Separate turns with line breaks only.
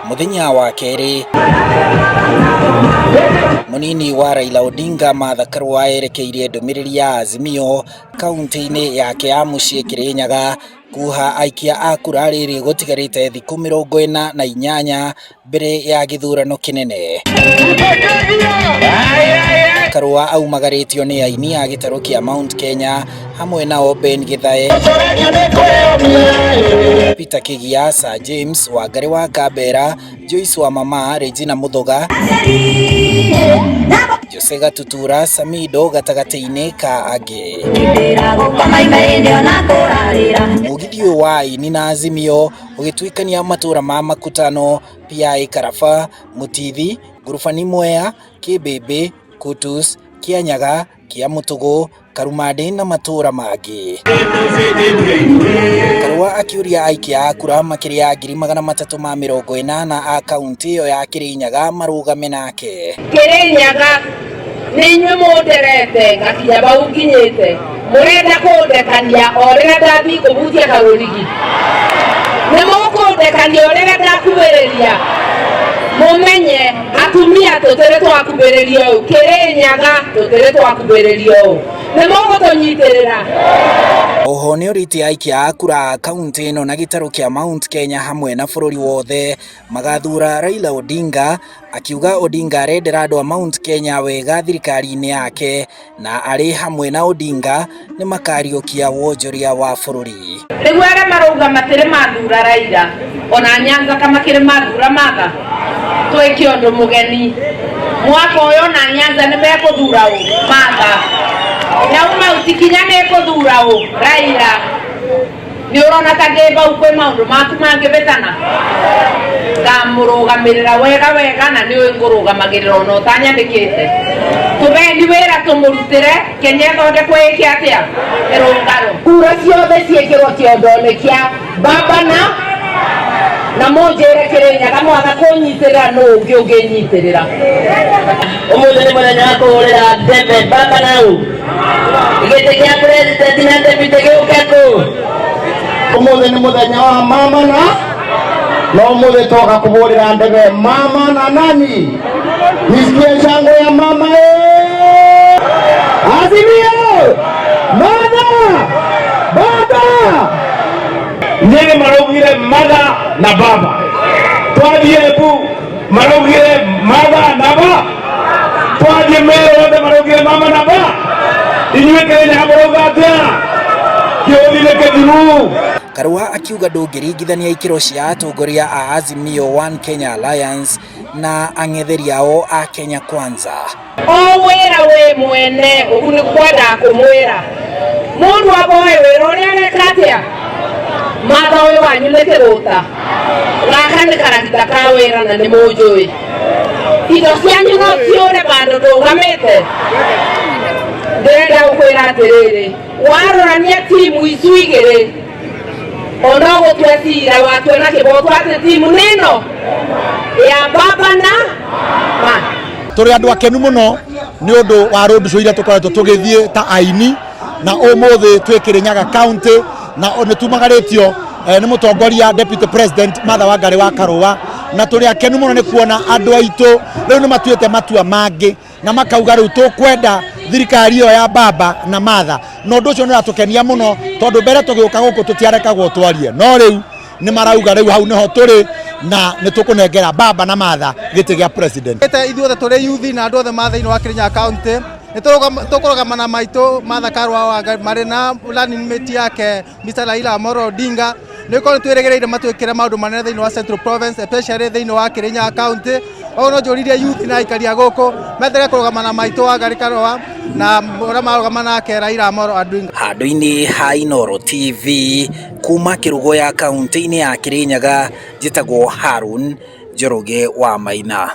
Muthenya wa keri munini wa Raila Odinga Martha Karua erekeirie ndumiriri ya Azimio kaunti-ini yake ya mucii Kirinyaga kuha aikia a kura riri gutigarite thiku 48 mbere ya githurano kinene. Karua aumagaritio ni aini a gitaru kia Mount Kenya hamwe nao Ben Githae, Peter Kigia, Sir James, Wangari wa Kambera, Joyce wa Mama, Regina Muthoga, Jose Gatutura, Samido gatagati-ini ka angi. Mugithio wa aini na Azimio ugituikania matura ma Makutano, PI Karafa, Mutithi, Ngurubani Mwea, Kibebe, Kutus, Kianyaga, Kiamutugu, Karumadi na matura mangi. Karua akiuria aikia a kura makiria 380 a kaunti iyo ya Kirinyaga marugame nake.
Kirinyaga ninyu muderete ngakinya bau nginyite murenda kundekania orega ndathi kubutia karurigi ni mukundekania orega ndakubiriria mumenye atumia tutere twakubiriria Kirinyaga tutere twakubiriria ni mugutunyitirira.
Oho ni uriti aikia a kura kaunti ino na gitaru kia Mount Kenya hamwe na bururi wothe magathura Raila Odinga, akiuga Odinga arendera andu a Mount Kenya wega thirikari-ini yake na ari hamwe na Odinga ni makariukia wonjoria wa bururi.
Riu aria marauga matire mathura Raila ona Nyanza kama kire mathura Martha twike undu mugeni mwaka uyu na Nyanza ni mekuthura Martha nauma utikinya mekuthura Raila ni urona kageba ukwe maundu maku mangibetana ngamurugamirira wega na ni ngurugamagirira ona utanyandikite tubendi wira tumurutire Kenya thonde kwiki atia irungaro kura ciothe ciekirwo kiondone kia baba na monjere Kirinyaga mwatha kunyitirira no ungi unginyitirira umuthi ni muthenya wa kuhurira debe baba nau igite kia president na deputy giukeko.
Umuthi ni muthenya wa mama na umuthi toka kuhurira ndege mama na nani nisikie shangwe ya mama Azimio Martha baba
nyeri marugire Martha na baba twathie bu marugire Martha na baba twathie mere wothe marugire mama na baba inyuĩ Kenya muruga atia kĩũthire kĩthiru.
Karua akiuga ndũngĩringithania ikĩro cia atongoria a Azimio One Kenya Alliance na ang'etheri ao a Kenya Kwanza.
O wĩra wĩ mwene ũguo nĩ kwenda kũmwĩra mũndũ aboe wĩra ũrĩa areka atĩa Martha ũyũ wanyu nĩ kĩgũta gaka nĩ karagita ka wĩra na nĩ mũnjũĩ indo cianyu no ciũre bandũ ndũgamĩte. Ndĩrenda gũkwĩra atĩrĩrĩ warorania timu icu igĩrĩ ona gũtua cira watuona kĩboto atĩ timu nĩno ya baba na ma
turi andu akenu muno ni undu wa road show iria tukoretwo tugithie ta aini na umuthi twi Kirinyaga county na ni tumagaritio ni mutongoria deputy president Martha Wangari wa Karua na turi akenu muno ni kuona andu aitu riu ni matuite matua mangi na makauga riu tukwenda thirikari iyo ya baba na Martha no ndu ucio ni ratukenia muno tondu mbere tugiuka guku tutiarekagwo twarie no riu ni marauga riu hau niho turi na ni tukunengera baba na Martha giti gia president.
Ithuothe turi yuthi na andu othe matha-ini wa Kirinyaga county ni tukurugamana maitu Martha Karua mari na running mate yake Mr. Raila Amolo Odinga ni ko twirigireire matwikire maundu manene thiini wa Central Province especially thiini wa Kirinyaga county ono njuririe youth na ikaria guku methere kurugamana maitu Wangari Karua na ora marugamana nake Raila Amolo Odinga.
Handu-ini ha Inooro TV kuma Kirugo ya kaunti-ini ya Kirinyaga njitagwo Harun Njoroge wa Maina.